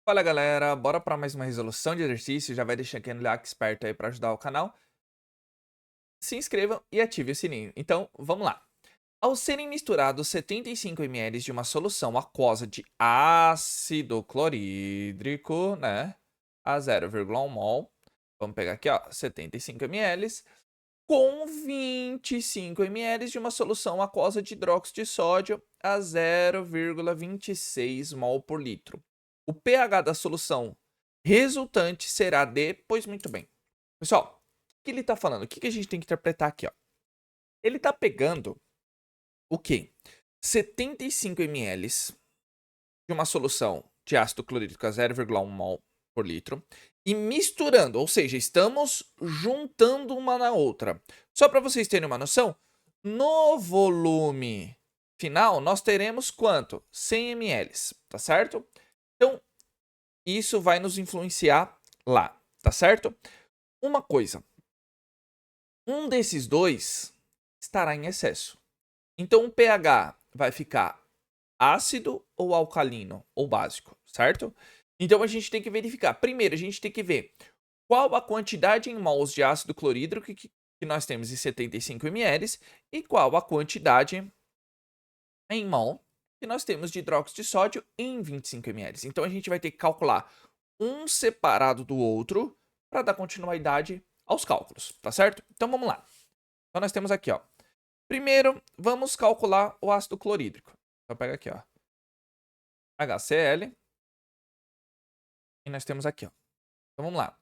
Fala galera, bora para mais uma resolução de exercício. Já vai deixando aquele like esperto aí para ajudar o canal. Se inscrevam e ative o sininho. Então, vamos lá. Ao serem misturados 75 ml de uma solução aquosa de ácido clorídrico, né, a 0,1 mol, vamos pegar aqui, ó, 75 ml, com 25 ml de uma solução aquosa de hidróxido de sódio a 0,26 mol por litro. O pH da solução resultante será de... Pois muito bem. Pessoal, o que ele está falando? O que a gente tem que interpretar aqui? Ó? Ele está pegando o quê? 75 ml de uma solução de ácido clorídrico a 0,1 mol por litro e misturando, ou seja, estamos juntando uma na outra. Só para vocês terem uma noção, no volume final nós teremos quanto? 100 ml, tá certo? Então, isso vai nos influenciar lá, tá certo? Uma coisa, um desses dois estará em excesso. Então, o pH vai ficar ácido ou alcalino ou básico, certo? Então, a gente tem que verificar. Primeiro, a gente tem que ver qual a quantidade em mols de ácido clorídrico que nós temos em 75 ml e qual a quantidade em mol que nós temos de hidróxido de sódio em 25 ml. Então, a gente vai ter que calcular um separado do outro para dar continuidade aos cálculos, tá certo? Então, vamos lá. Então, nós temos aqui, ó. Primeiro, vamos calcular o ácido clorídrico. Então, pega aqui, ó. HCl. E nós temos aqui, ó. Então, vamos lá.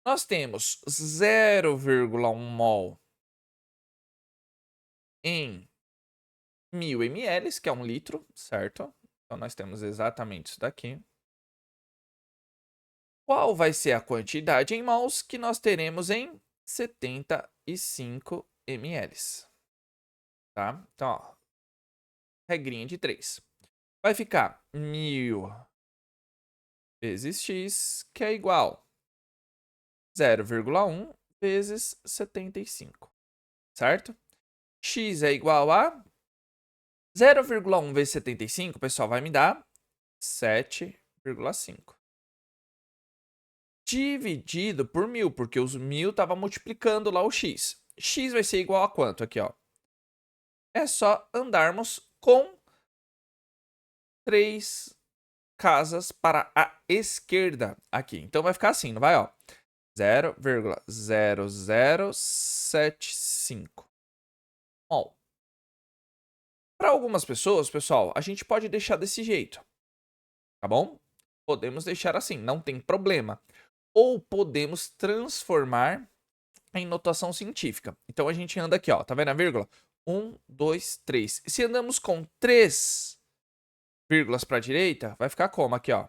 Nós temos 0,1 mol em 1000 ml, que é 1 litro, certo? Então, nós temos exatamente isso daqui. Qual vai ser a quantidade em mols que nós teremos em 75 ml? Tá? Então, ó, regrinha de 3. Vai ficar 1000 vezes x, que é igual a 0,1 vezes 75, certo? X é igual a 0,1 vezes 75, pessoal, vai me dar 7,5. Dividido por 1000, porque os 1000 estava multiplicando lá o x. X vai ser igual a quanto aqui, ó? É só andarmos com 3 casas para a esquerda aqui. Então vai ficar assim, não vai, ó? 0,0075 mol. Para algumas pessoas, pessoal, a gente pode deixar desse jeito, tá bom? Podemos deixar assim, não tem problema. Ou podemos transformar em notação científica. Então a gente anda aqui, ó, tá vendo a vírgula? 1, 2, 3. Se andamos com 3 vírgulas para a direita, vai ficar como aqui, ó?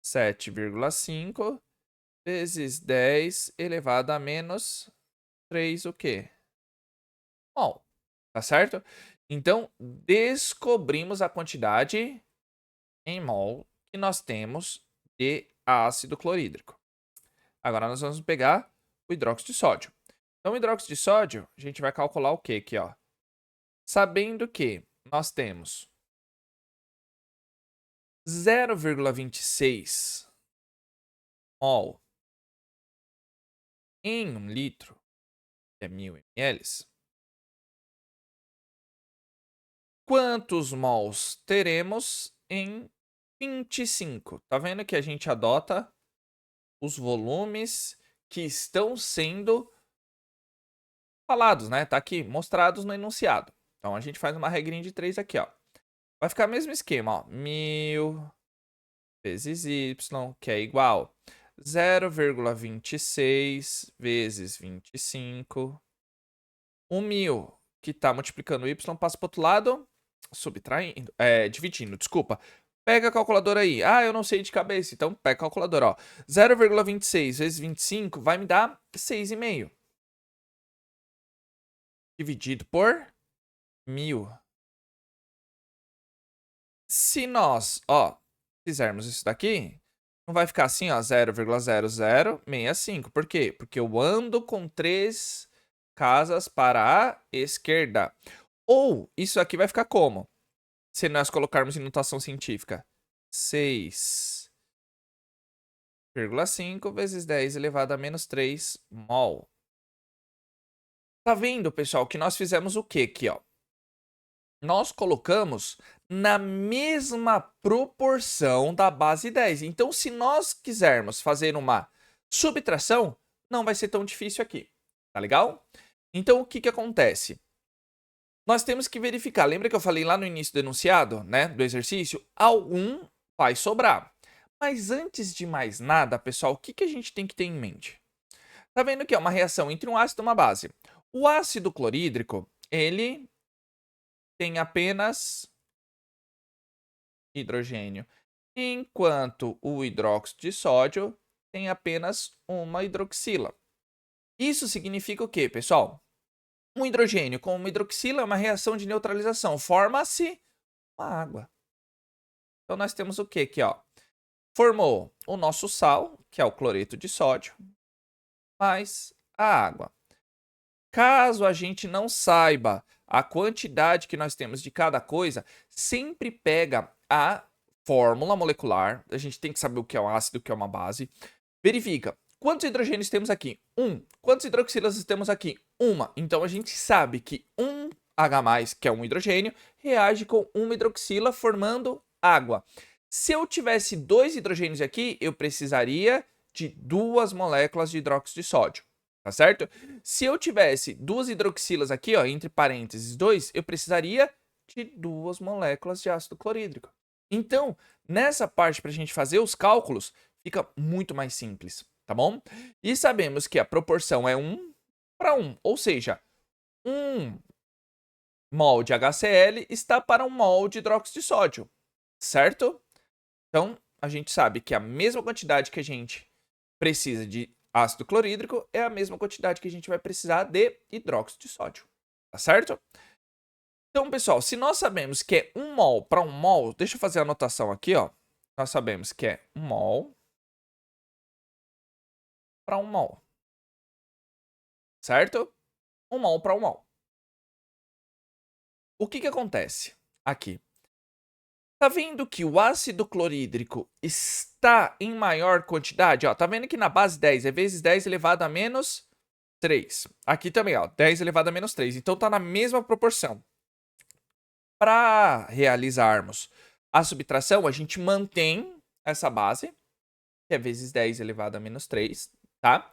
7,5 vezes 10 elevado a menos 3 o quê? Mol, tá certo? Então, descobrimos a quantidade em mol que nós temos de ácido clorídrico. Agora nós vamos pegar o hidróxido de sódio. Então, o hidróxido de sódio, a gente vai calcular o quê aqui, ó? Sabendo que nós temos 0,26 mol em 1 litro, que é 1000 ml, quantos mols teremos em 25? Tá vendo que a gente adota os volumes que estão sendo falados, né? Tá aqui, mostrados no enunciado. Então, a gente faz uma regrinha de 3 aqui, ó. Vai ficar o mesmo esquema, ó. 1000 vezes y, que é igual 0,26 vezes 25. 1000, que está multiplicando y, passa para o outro lado, subtraindo, dividindo, desculpa. Pega a calculadora aí. Ah, eu não sei de cabeça, então pega a calculadora, ó. 0,26 vezes 25 vai me dar 6,5. Dividido por 1000. Se nós, ó, fizermos isso daqui, não vai ficar assim, ó, 0,0065. Por quê? Porque eu ando com 3 casas para a esquerda. Ou isso aqui vai ficar como? Se nós colocarmos em notação científica. 6,5 vezes 10 elevado a menos 3 mol. Tá vendo, pessoal, que nós fizemos o quê aqui, ó? Nós colocamos na mesma proporção da base 10. Então, se nós quisermos fazer uma subtração, não vai ser tão difícil aqui. Tá legal? Então, o que que acontece? Nós temos que verificar. Lembra que eu falei lá no início do enunciado, né, do exercício? Algum vai sobrar. Mas antes de mais nada, pessoal, o que que a gente tem que ter em mente? Tá vendo que é uma reação entre um ácido e uma base. O ácido clorídrico, ele tem apenas hidrogênio, enquanto o hidróxido de sódio tem apenas uma hidroxila. Isso significa o quê, pessoal? Um hidrogênio com uma hidroxila é uma reação de neutralização, forma-se uma água. Então nós temos o quê aqui, ó? Formou o nosso sal, que é o cloreto de sódio, mais a água. Caso a gente não saiba a quantidade que nós temos de cada coisa, sempre pega a fórmula molecular. A gente tem que saber o que é um ácido, o que é uma base. Verifica. Quantos hidrogênios temos aqui? 1. Quantas hidroxilas temos aqui? 1. Então a gente sabe que um H+, que é um hidrogênio, reage com uma hidroxila formando água. Se eu tivesse 2 hidrogênios aqui, eu precisaria de 2 moléculas de hidróxido de sódio. Tá certo? Se eu tivesse 2 hidroxilas aqui, ó, entre parênteses 2, eu precisaria de 2 moléculas de ácido clorídrico. Então, nessa parte, para a gente fazer os cálculos, fica muito mais simples, tá bom? E sabemos que a proporção é 1 para 1, ou seja, 1 mol de HCl está para 1 mol de hidróxido de sódio, certo? Então, a gente sabe que a mesma quantidade que a gente precisa de ácido clorídrico é a mesma quantidade que a gente vai precisar de hidróxido de sódio, tá certo? Então, pessoal, se nós sabemos que é 1 mol para 1 mol, deixa eu fazer a anotação aqui, ó. Nós sabemos que é 1 mol para 1 mol, certo? 1 mol para 1 mol. O que que acontece aqui? Tá vendo que o ácido clorídrico está em maior quantidade? Ó, tá vendo que na base 10 é vezes 10 elevado a menos 3. Aqui também, ó, 10 elevado a menos 3. Então tá na mesma proporção. Para realizarmos a subtração, a gente mantém essa base, que é vezes 10 elevado a menos 3, tá?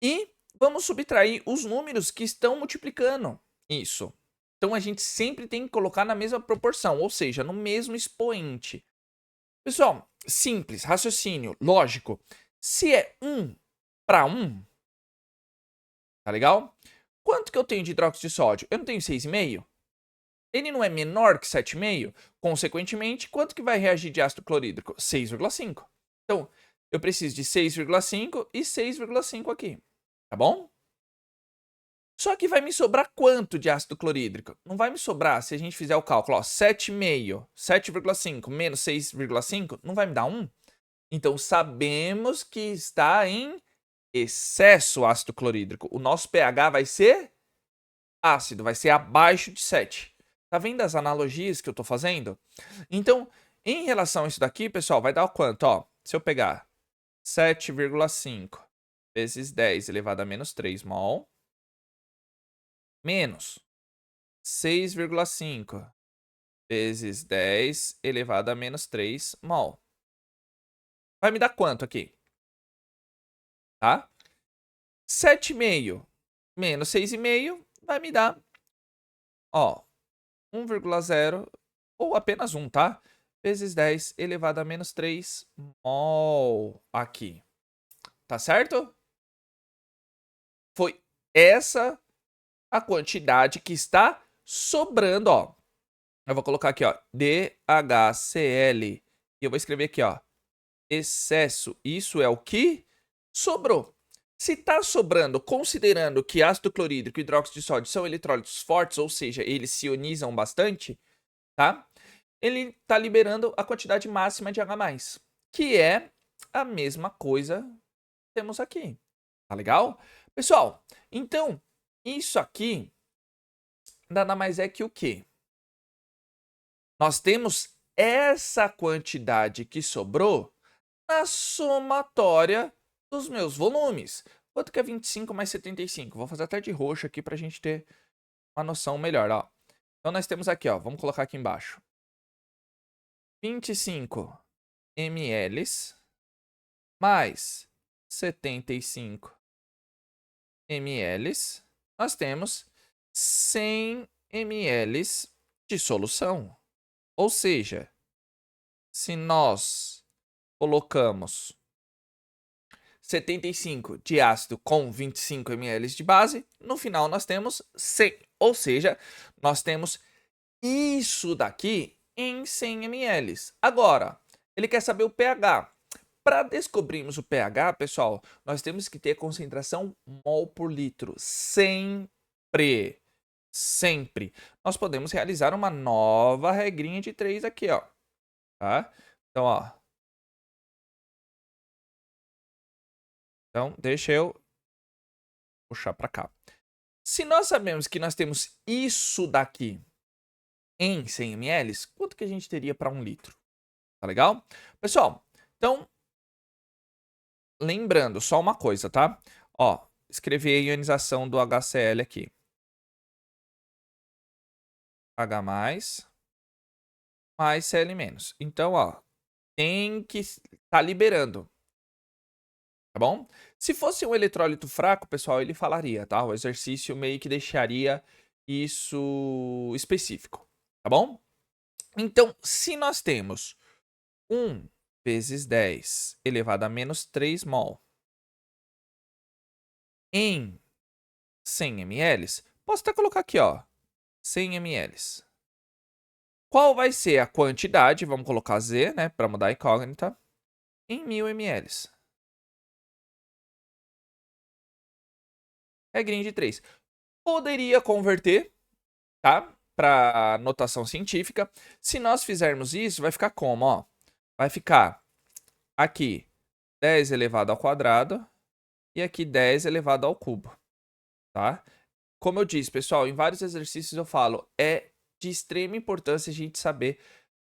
E vamos subtrair os números que estão multiplicando isso. Então, a gente sempre tem que colocar na mesma proporção, ou seja, no mesmo expoente. Pessoal, simples, raciocínio, lógico. Se é 1 para 1, tá legal? Quanto que eu tenho de hidróxido de sódio? Eu não tenho 6,5? Ele não é menor que 7,5? Consequentemente, quanto que vai reagir de ácido clorídrico? 6,5. Então, eu preciso de 6,5 e 6,5 aqui, tá bom? Só que vai me sobrar quanto de ácido clorídrico? Não vai me sobrar, se a gente fizer o cálculo, ó, 7,5, 7,5 menos 6,5, não vai me dar 1? Então, sabemos que está em excesso ácido clorídrico. O nosso pH vai ser ácido, vai ser abaixo de 7. Tá vendo as analogias que eu tô fazendo? Então, em relação a isso daqui, pessoal, vai dar quanto? Ó, se eu pegar 7,5 vezes 10 elevado a menos 3 mol, menos 6,5 vezes 10 elevado a menos 3 mol. Vai me dar quanto aqui? Tá? 7,5 menos 6,5 vai me dar, ó, 1,0 ou apenas 1, tá? Vezes 10 elevado a menos 3 mol aqui. Tá certo? Foi essa a quantidade que está sobrando, ó. Eu vou colocar aqui, ó, DHCl. E eu vou escrever aqui, ó, excesso. Isso é o que sobrou. Se está sobrando, considerando que ácido clorídrico e hidróxido de sódio são eletrólitos fortes, ou seja, eles se ionizam bastante, tá? Ele está liberando a quantidade máxima de H+, que é a mesma coisa que temos aqui. Tá legal? Pessoal, então, isso aqui nada mais é que o quê? Nós temos essa quantidade que sobrou na somatória dos meus volumes. Quanto que é 25 mais 75? Vou fazer até de roxo aqui para a gente ter uma noção melhor, ó. Então nós temos aqui, ó, vamos colocar aqui embaixo. 25 ml mais 75 ml, nós temos 100 ml de solução. Ou seja, se nós colocamos 75 de ácido com 25 ml de base, no final nós temos 100. Ou seja, nós temos isso daqui em 100 ml. Agora, ele quer saber o pH. Para descobrirmos o pH, pessoal, nós temos que ter concentração mol por litro. Sempre. Sempre. Nós podemos realizar uma nova regrinha de 3 aqui, ó. Tá? Então, ó. Então, deixa eu puxar para cá. Se nós sabemos que nós temos isso daqui em 100 ml, quanto que a gente teria para 1 litro? Tá legal? Pessoal, então, lembrando só uma coisa, tá? Ó, escrevi a ionização do HCl aqui. H+, mais Cl-. Então, ó, tem que estar liberando. Tá bom? Se fosse um eletrólito fraco, pessoal, ele falaria, tá? O exercício meio que deixaria isso específico, tá bom? Então, se nós temos 1 vezes 10 elevado a menos 3 mol em 100 ml, posso até colocar aqui, ó, 100 ml. Qual vai ser a quantidade, vamos colocar Z, né, para mudar a incógnita, em 1000 ml. Regrinha de 3. Poderia converter, tá, para notação científica. Se nós fizermos isso, vai ficar como, ó? Vai ficar aqui 10 elevado ao quadrado e aqui 10 elevado ao cubo, tá? Como eu disse, pessoal, em vários exercícios eu falo, é de extrema importância a gente saber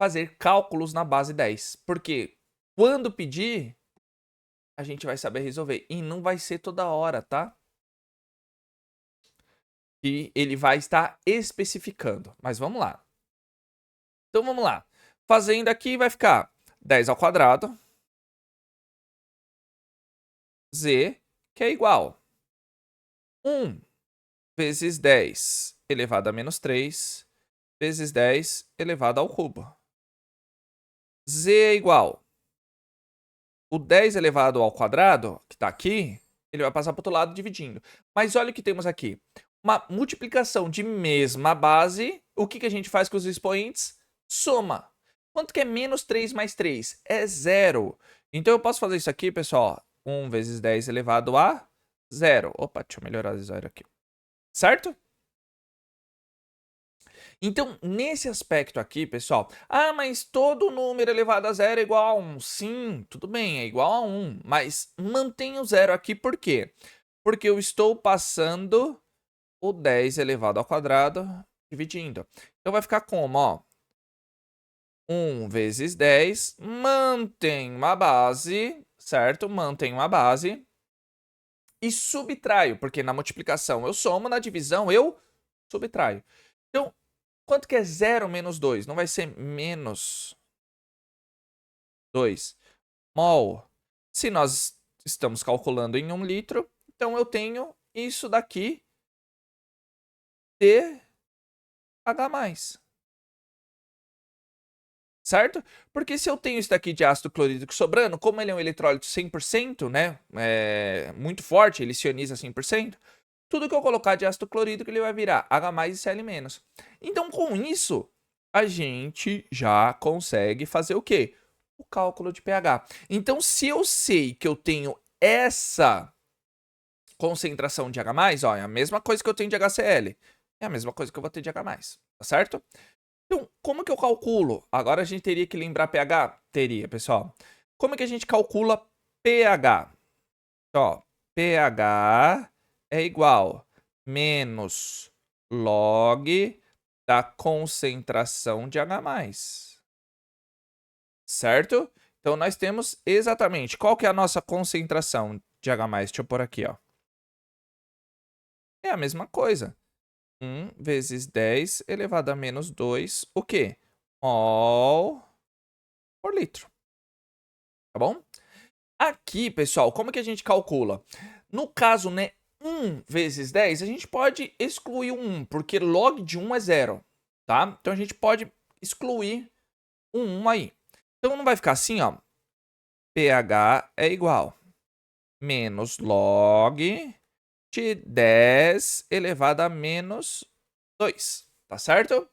fazer cálculos na base 10. Porque quando pedir, a gente vai saber resolver. E não vai ser toda hora, tá? E ele vai estar especificando. Mas vamos lá. Então vamos lá. Fazendo aqui vai ficar 10 ao quadrado. Z, que é igual 1 vezes 10 elevado a menos 3 vezes 10 elevado ao cubo. Z é igual. O 10 elevado ao quadrado, que está aqui, ele vai passar para o outro lado dividindo. Mas olha o que temos aqui. Uma multiplicação de mesma base. O que a gente faz com os expoentes? Soma. Quanto que é menos 3 mais 3? É 0. Então eu posso fazer isso aqui, pessoal. 1 vezes 10 elevado a 0. Opa, deixa eu melhorar esse 0 aqui. Certo? Então, nesse aspecto aqui, pessoal, mas todo número elevado a 0 é igual a 1. Sim, tudo bem, é igual a 1, mas mantenha o 0 aqui por quê? Porque eu estou passando o 10 elevado ao quadrado dividindo. Então, vai ficar como, ó? 1 vezes 10, mantém uma base, certo? Mantém uma base e subtraio, porque na multiplicação eu somo, na divisão eu subtraio. Então, quanto que é 0 menos 2? Não vai ser menos 2 mol. Se nós estamos calculando em 1 litro, então eu tenho isso daqui TH+. Certo? Porque se eu tenho isso daqui de ácido clorídrico sobrando, como ele é um eletrólito 100%, né, muito forte, ele se ioniza 100%, tudo que eu colocar de ácido clorídrico ele vai virar H+ e Cl-. Então, com isso, a gente já consegue fazer o quê? O cálculo de pH. Então, se eu sei que eu tenho essa concentração de H+, ó, é a mesma coisa que eu tenho de HCl. É a mesma coisa que eu vou ter de H+, tá certo? Então, como que eu calculo? Agora a gente teria que lembrar pH? Teria, pessoal. Como é que a gente calcula pH? Então, ó, pH é igual menos log da concentração de H+. certo? Então, nós temos exatamente qual que é a nossa concentração de H+. Deixa eu pôr aqui, ó. É a mesma coisa. 1 vezes 10 elevado a menos 2, o quê? Mol por litro. Tá bom? Aqui, pessoal, como que a gente calcula? No caso, né, 1 vezes 10, a gente pode excluir o 1, porque log de 1 é 0, tá? Então, a gente pode excluir o 1 aí. Então, não vai ficar assim, ó. pH é igual menos log de 10 elevado a menos 2, tá certo?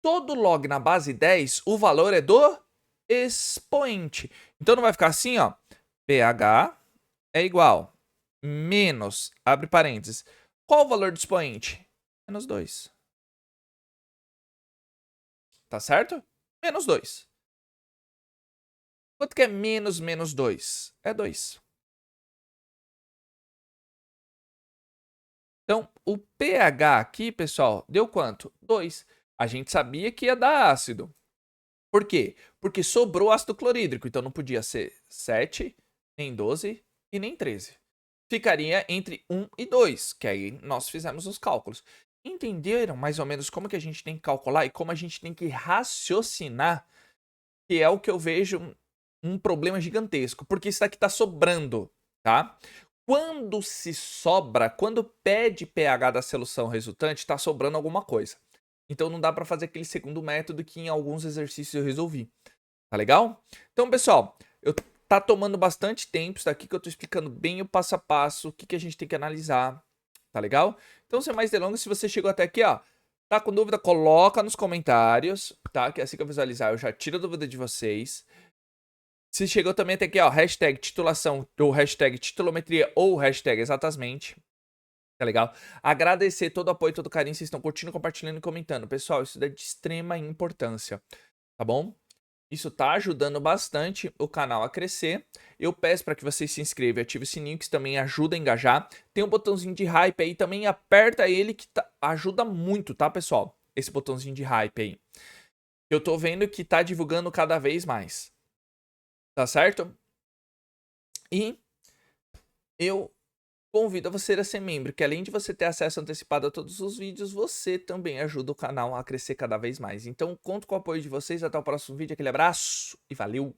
Todo log na base 10, o valor é do expoente. Então, não vai ficar assim, ó. pH é igual menos, abre parênteses. Qual o valor do expoente? Menos 2. Tá certo? Menos 2. Quanto que é menos menos 2? É 2. Então, o pH aqui, pessoal, deu quanto? 2. A gente sabia que ia dar ácido. Por quê? Porque sobrou ácido clorídrico. Então, não podia ser 7, nem 12 e nem 13. Ficaria entre 1 e 2, que aí nós fizemos os cálculos. Entenderam mais ou menos como que a gente tem que calcular e como a gente tem que raciocinar? Que é o que eu vejo um problema gigantesco. Porque isso daqui está sobrando, tá? Quando se sobra, quando pede pH da solução resultante, está sobrando alguma coisa. Então não dá para fazer aquele segundo método que em alguns exercícios eu resolvi. Tá legal? Então, pessoal, tá tomando bastante tempo isso daqui que eu tô explicando bem o passo a passo, o que, que a gente tem que analisar. Tá legal? Então, sem mais delongas, se você chegou até aqui, ó, tá com dúvida, coloca nos comentários, tá? Que assim que eu visualizar, eu já tiro a dúvida de vocês. Se chegou também até aqui, ó, hashtag titulação, ou hashtag titulometria, ou hashtag exatamente. Tá legal? Agradecer todo o apoio, todo o carinho, vocês estão curtindo, compartilhando e comentando. Pessoal, isso é de extrema importância, tá bom? Isso tá ajudando bastante o canal a crescer. Eu peço para que vocês se inscrevam e ativem o sininho, que isso também ajuda a engajar. Tem um botãozinho de hype aí também, aperta ele que ajuda muito, tá, pessoal? Esse botãozinho de hype aí. Eu tô vendo que tá divulgando cada vez mais. Tá certo? E eu convido você a ser membro, que além de você ter acesso antecipado a todos os vídeos, você também ajuda o canal a crescer cada vez mais. Então, conto com o apoio de vocês. Até o próximo vídeo. Aquele abraço e valeu!